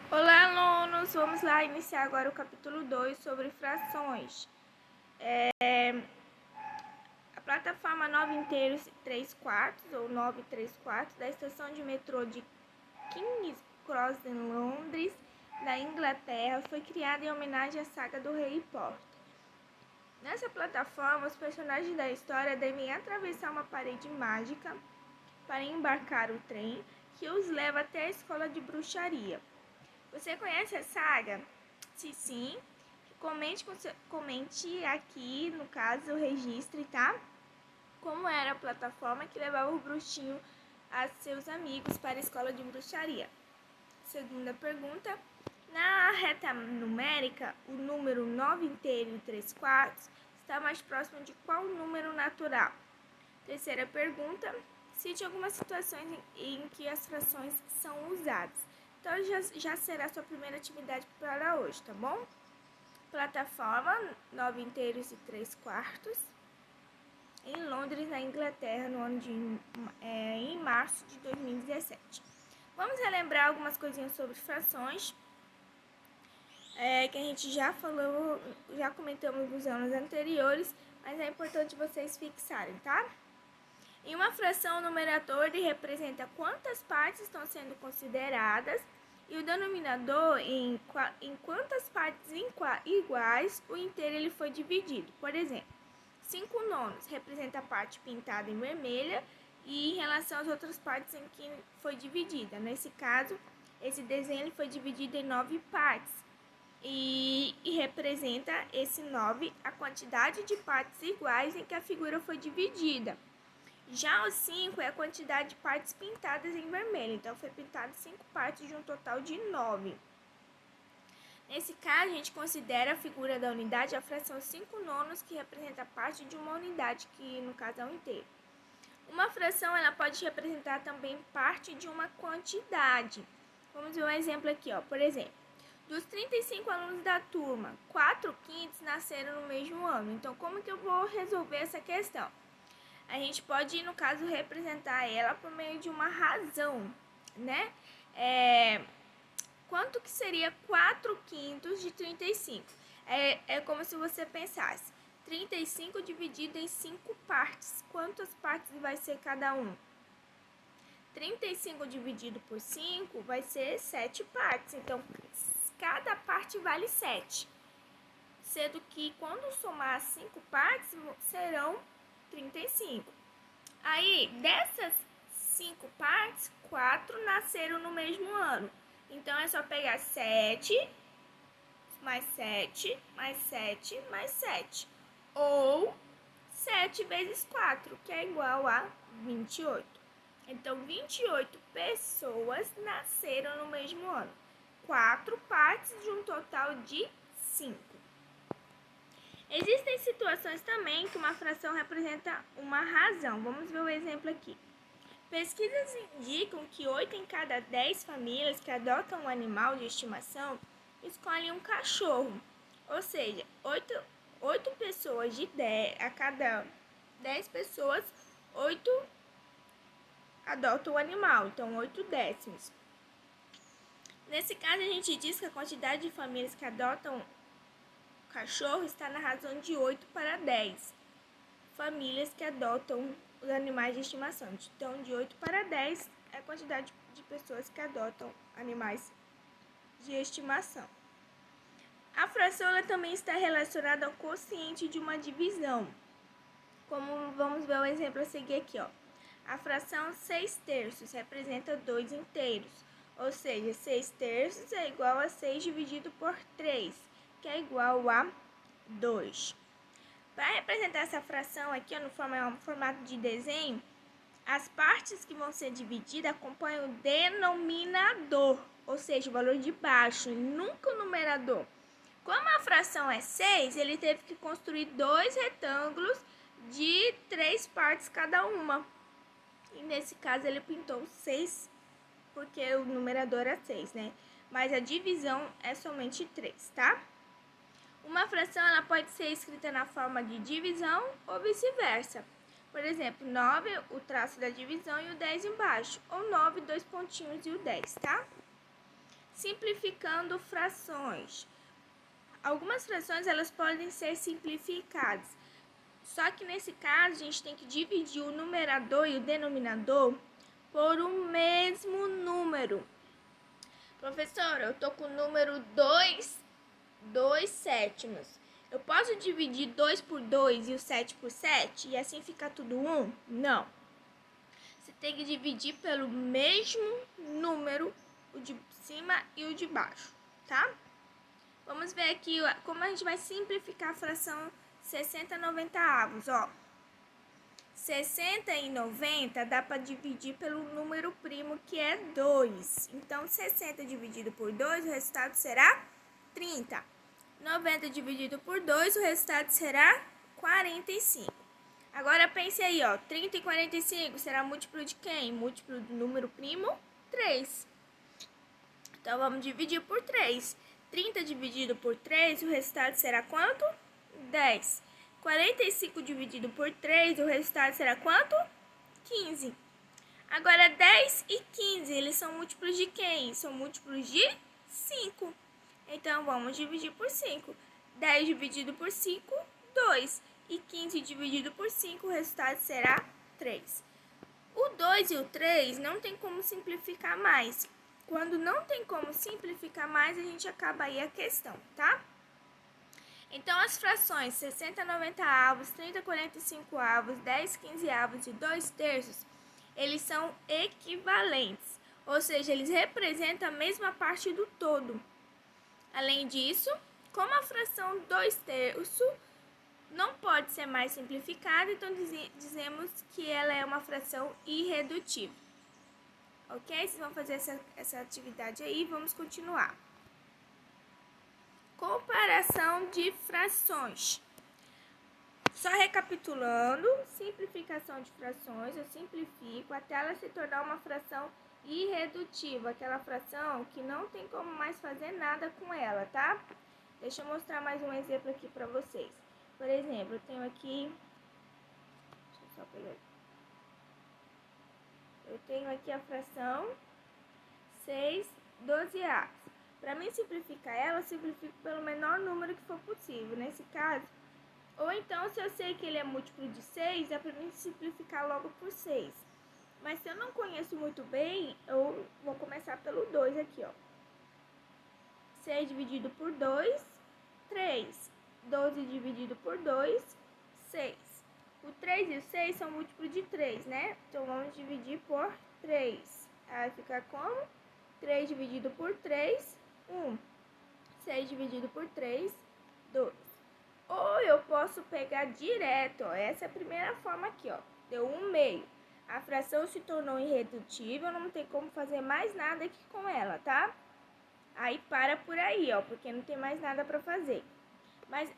Olá, alunos! Vamos lá iniciar agora o capítulo 2 sobre frações. A plataforma 9 inteiros e 3 quartos, ou 9 e 3 quartos, da estação de metrô de King's Cross em Londres, na Inglaterra, foi criada em homenagem à saga do Harry Potter. Nessa plataforma, os personagens da história devem atravessar uma parede mágica para embarcar o trem que os leva até a escola de bruxaria. Você conhece a saga? Se sim, comente aqui, no caso, registre, tá? Como era a plataforma que levava o bruxinho a seus amigos para a escola de bruxaria. Segunda pergunta. Na reta numérica, o número 9 inteiro e 3 quartos está mais próximo de qual número natural? Terceira pergunta. Cite algumas situações em que as frações são usadas. Então, já será a sua primeira atividade para hoje, tá bom? Plataforma, 9 inteiros e 3 quartos, em Londres, na Inglaterra, no ano em março de 2017. Vamos relembrar algumas coisinhas sobre frações, que a gente já falou, já comentamos nos anos anteriores, mas é importante vocês fixarem, tá? Em uma fração, o numerador representa quantas partes estão sendo consideradas e o denominador em quantas partes iguais o inteiro ele foi dividido. Por exemplo, 5 nonos representa a parte pintada em vermelha e em relação às outras partes em que foi dividida. Nesse caso, esse desenho ele foi dividido em 9 partes e representa esse 9 a quantidade de partes iguais em que a figura foi dividida. Já o 5 é a quantidade de partes pintadas em vermelho, então foi pintado 5 partes de um total de 9. Nesse caso, a gente considera a figura da unidade a fração 5 nonos, que representa parte de uma unidade, que no caso é um inteiro. Uma fração ela pode representar também parte de uma quantidade. Vamos ver um exemplo aqui, ó. Por exemplo, dos 35 alunos da turma, 4/5 nasceram no mesmo ano. Então, como que eu vou resolver essa questão? A gente pode, no caso, representar ela por meio de uma razão, né? Quanto que seria 4/5 de 35? É como se você pensasse, 35 dividido em 5 partes. Quantas partes vai ser cada um? 35 dividido por 5 vai ser 7 partes. Então, cada parte vale 7. Sendo que quando somar 5 partes, serão 35. Aí, dessas 5 partes, 4 nasceram no mesmo ano. Então, é só pegar 7, mais 7, mais 7, mais 7. Ou 7 vezes 4, que é igual a 28. Então, 28 pessoas nasceram no mesmo ano. 4 partes de um total de 5. Existem situações também que uma fração representa uma razão. Vamos ver o exemplo aqui. Pesquisas indicam que 8 em cada 10 famílias que adotam um animal de estimação escolhem um cachorro. Ou seja, 8 pessoas de 10, a cada 10 pessoas, 8 adotam um animal. Então, 8 décimos. Nesse caso, a gente diz que a quantidade de famílias que adotam cachorro está na razão de 8 para 10 famílias que adotam os animais de estimação. Então, de 8 para 10 é a quantidade de pessoas que adotam animais de estimação. A fração ela também está relacionada ao quociente de uma divisão. Como vamos ver o exemplo a seguir aqui, ó. A fração 6/3 representa 2 inteiros, ou seja, 6/3 é igual a 6 dividido por 3, que é igual a 2. Para representar essa fração aqui, no formato de desenho, as partes que vão ser divididas acompanham o denominador, ou seja, o valor de baixo, e nunca o numerador. Como a fração é 6, ele teve que construir 2 retângulos de 3 partes cada uma. E nesse caso ele pintou 6, porque o numerador é 6, né? Mas a divisão é somente 3, tá? Uma fração ela pode ser escrita na forma de divisão ou vice-versa. Por exemplo, 9, o traço da divisão e o 10 embaixo. Ou 9, 2 pontinhos e o 10, tá? Simplificando frações. Algumas frações elas podem ser simplificadas. Só que nesse caso a gente tem que dividir o numerador e o denominador por um mesmo número. Professora, eu tô com o número 2 sétimos. Eu posso dividir 2 por 2 e o 7 por 7 e assim fica tudo 1? Não. Você tem que dividir pelo mesmo número, o de cima e o de baixo, tá? Vamos ver aqui como a gente vai simplificar a fração 60/90, ó. 60 e 90 dá para dividir pelo número primo, que é 2. Então, 60 dividido por 2, o resultado será 30. 90 dividido por 2, o resultado será 45. Agora, pense aí, ó. 30 e 45 será múltiplo de quem? Múltiplo do número primo, 3. Então, vamos dividir por 3. 30 dividido por 3, o resultado será quanto? 10. 45 dividido por 3, o resultado será quanto? 15. Agora, 10 e 15, eles são múltiplos de quem? São múltiplos de 5. Então, vamos dividir por 5. 10 dividido por 5, 2. E 15 dividido por 5, o resultado será 3. O 2 e o 3 não tem como simplificar mais. Quando não tem como simplificar mais, a gente acaba aí a questão, tá? Então, as frações 60/90, 30/45, 10/15 e 2/3, eles são equivalentes, ou seja, eles representam a mesma parte do todo. Além disso, como a fração 2/3 não pode ser mais simplificada, então dizemos que ela é uma fração irredutível. Ok? Vocês vão fazer essa atividade aí, vamos continuar. Comparação de frações. Só recapitulando, simplificação de frações, eu simplifico até ela se tornar uma fração irredutível, aquela fração que não tem como mais fazer nada com ela, tá? Deixa eu mostrar mais um exemplo aqui para vocês. Por exemplo, eu tenho aqui... Deixa eu só pegar aqui. Eu tenho aqui a fração 6/12. Para mim simplificar ela, eu simplifico pelo menor número que for possível. Nesse caso, ou então, se eu sei que ele é múltiplo de 6, é para mim simplificar logo por 6. Mas se eu não conheço muito bem, eu vou começar pelo 2 aqui, ó. 6 dividido por 2, 3. 12 dividido por 2, 6. O 3 e o 6 são múltiplos de 3, né? Então, vamos dividir por 3. Aí fica como? 3 dividido por 3, 1. 6 dividido por 3, 2. Ou eu posso pegar direto, ó. Essa é a primeira forma aqui, ó. Deu 1/2. A fração se tornou irredutível, não tem como fazer mais nada aqui com ela, tá? Aí para por aí, ó, porque não tem mais nada para fazer. Mas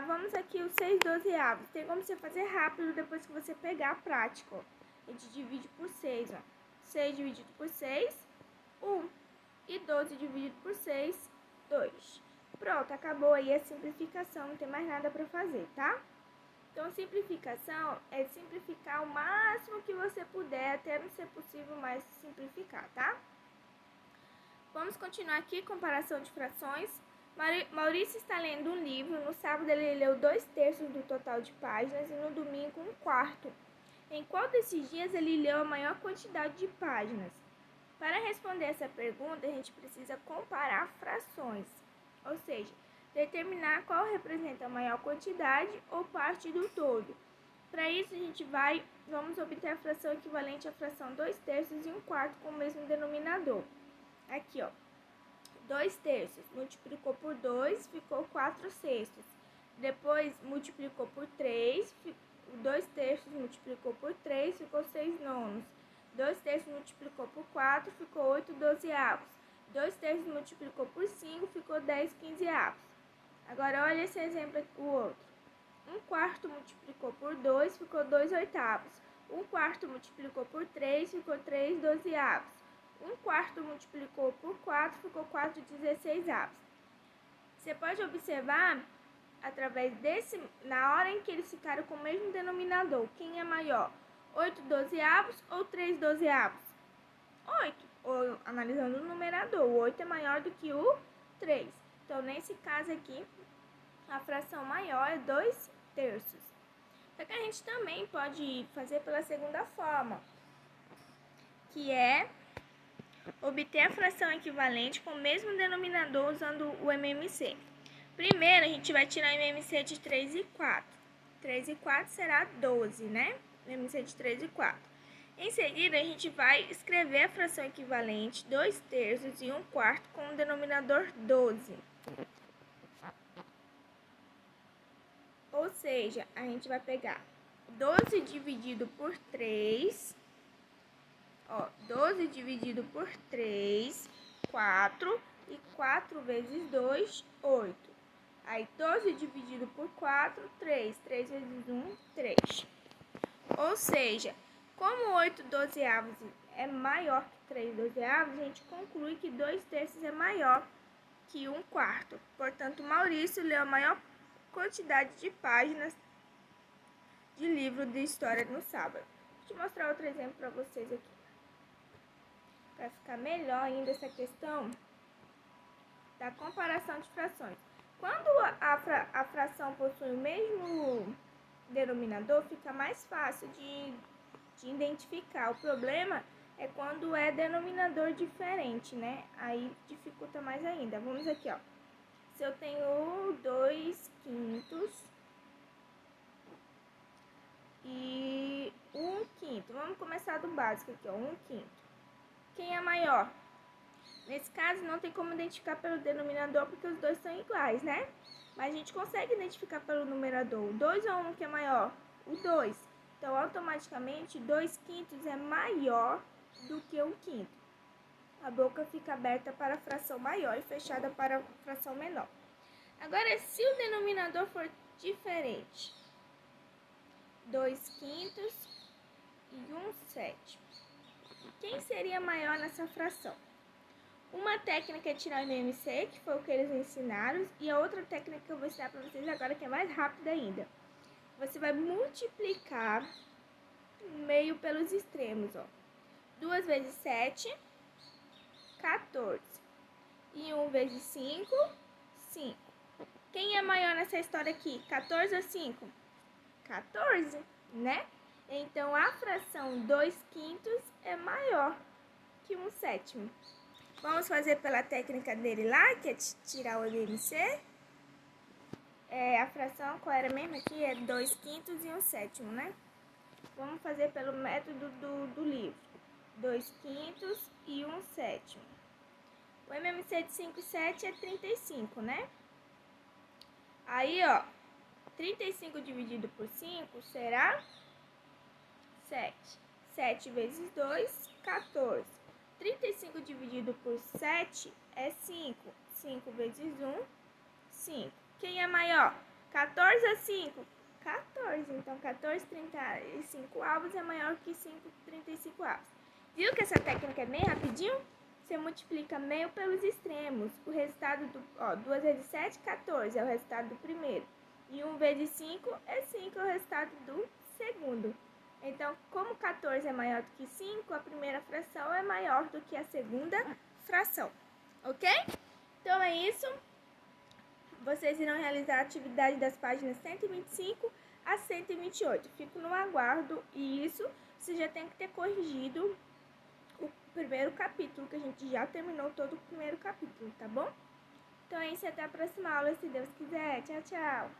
vamos aqui o 6/12. Tem como você fazer rápido depois que você pegar a prática, ó. A gente divide por 6, ó. 6 dividido por 6, 1. E 12 dividido por 6, 2. Pronto, acabou aí a simplificação, não tem mais nada para fazer, tá? Então, simplificação é simplificar o máximo que você puder, até não ser possível mais simplificar, tá? Vamos continuar aqui, comparação de frações. Maurício está lendo um livro, no sábado ele leu 2/3 do total de páginas e no domingo 1/4. Em qual desses dias ele leu a maior quantidade de páginas? Para responder essa pergunta, a gente precisa comparar frações, ou seja, determinar qual representa a maior quantidade ou parte do todo. Para isso, vamos obter a fração equivalente à fração 2/3 e 1/4 com o mesmo denominador. Aqui, ó, 2/3 multiplicou por 2, ficou 4/6. Depois, multiplicou por 3, 2/3 multiplicou por 3, ficou 6/9. 2/3 multiplicou por 4, ficou 8/12. 2/3 multiplicou por 5, ficou 10/15. Agora, olha esse exemplo aqui, o outro. 1/4 multiplicou por 2, ficou 2/8. 1/4 multiplicou por 3, ficou 3/12. 1/4 multiplicou por 4, ficou 4/16. Você pode observar, através desse, na hora em que eles ficaram com o mesmo denominador, quem é maior? 8/12 ou 3/12? 8. ou analisando o numerador, o 8 é maior do que o 3. Então, nesse caso aqui, a fração maior é 2/3. Só que a gente também pode fazer pela segunda forma, que é obter a fração equivalente com o mesmo denominador usando o MMC. Primeiro, a gente vai tirar o MMC de 3 e 4. 3 e 4 será 12, né? MMC de 3 e 4. Em seguida, a gente vai escrever a fração equivalente 2/3 e 1/4 com o denominador 12. Ou seja, a gente vai pegar 12 dividido por 3, 12 dividido por 3, 4, e 4 vezes 2, 8. Aí, 12 dividido por 4, 3. 3 vezes 1, 3. Ou seja, como 8/12 é maior que 3/12, a gente conclui que 2/3 é maior que 1/4. Portanto, Maurício leu a maior quantidade de páginas de livro de história no sábado. Deixa eu mostrar outro exemplo para vocês aqui. Para ficar melhor ainda essa questão da comparação de frações. Quando a fração possui o mesmo denominador, fica mais fácil de identificar. O problema é quando é denominador diferente, né? Aí dificulta mais ainda. Vamos aqui, ó. Se eu tenho 2/5 e 1/5. Vamos começar do básico aqui, ó. 1/5. Quem é maior? Nesse caso, não tem como identificar pelo denominador, porque os dois são iguais, né? Mas a gente consegue identificar pelo numerador. O 2 ou 1 que é maior? O 2. Então, automaticamente, 2/5 é maior do que 1/5. A boca fica aberta para a fração maior e fechada para a fração menor. Agora, se o denominador for diferente, 2/5 e 1/7. Quem seria maior nessa fração? Uma técnica é tirar o MMC, que foi o que eles ensinaram, e a outra técnica que eu vou ensinar para vocês agora, que é mais rápida ainda. Você vai multiplicar meio pelos extremos, ó. 2 vezes 7, 14. E 1 vezes 5, 5. Quem é maior nessa história aqui? 14 ou 5? 14, né? Então, a fração 2/5 é maior que 1/7. Vamos fazer pela técnica dele lá, que é tirar o MMC. A fração, qual era mesmo aqui? É 2/5 e 1/7, né? Vamos fazer pelo método do livro. 2/5 e 1/7. O MMC de 5 e 7 é 35, né? Aí, ó, 35 dividido por 5 será 7. 7 vezes 2, 14. 35 dividido por 7 é 5. 5 vezes 1, 5. Quem é maior? 14 ou 5? 14. Então, 14/35 avos é maior que 5/35 avos. Viu que essa técnica é bem rapidinho? Você multiplica meio pelos extremos. O resultado do... 2 vezes 7, 14. É o resultado do primeiro. E 1 vezes 5 é 5. É o resultado do segundo. Então, como 14 é maior do que 5, a primeira fração é maior do que a segunda fração. Ok? Então, é isso. Vocês irão realizar a atividade das páginas 125 a 128. Fico no aguardo. E isso, você já tem que ter corrigido o primeiro capítulo, que a gente já terminou todo o primeiro capítulo, tá bom? Então é isso, até a próxima aula, se Deus quiser. Tchau, tchau!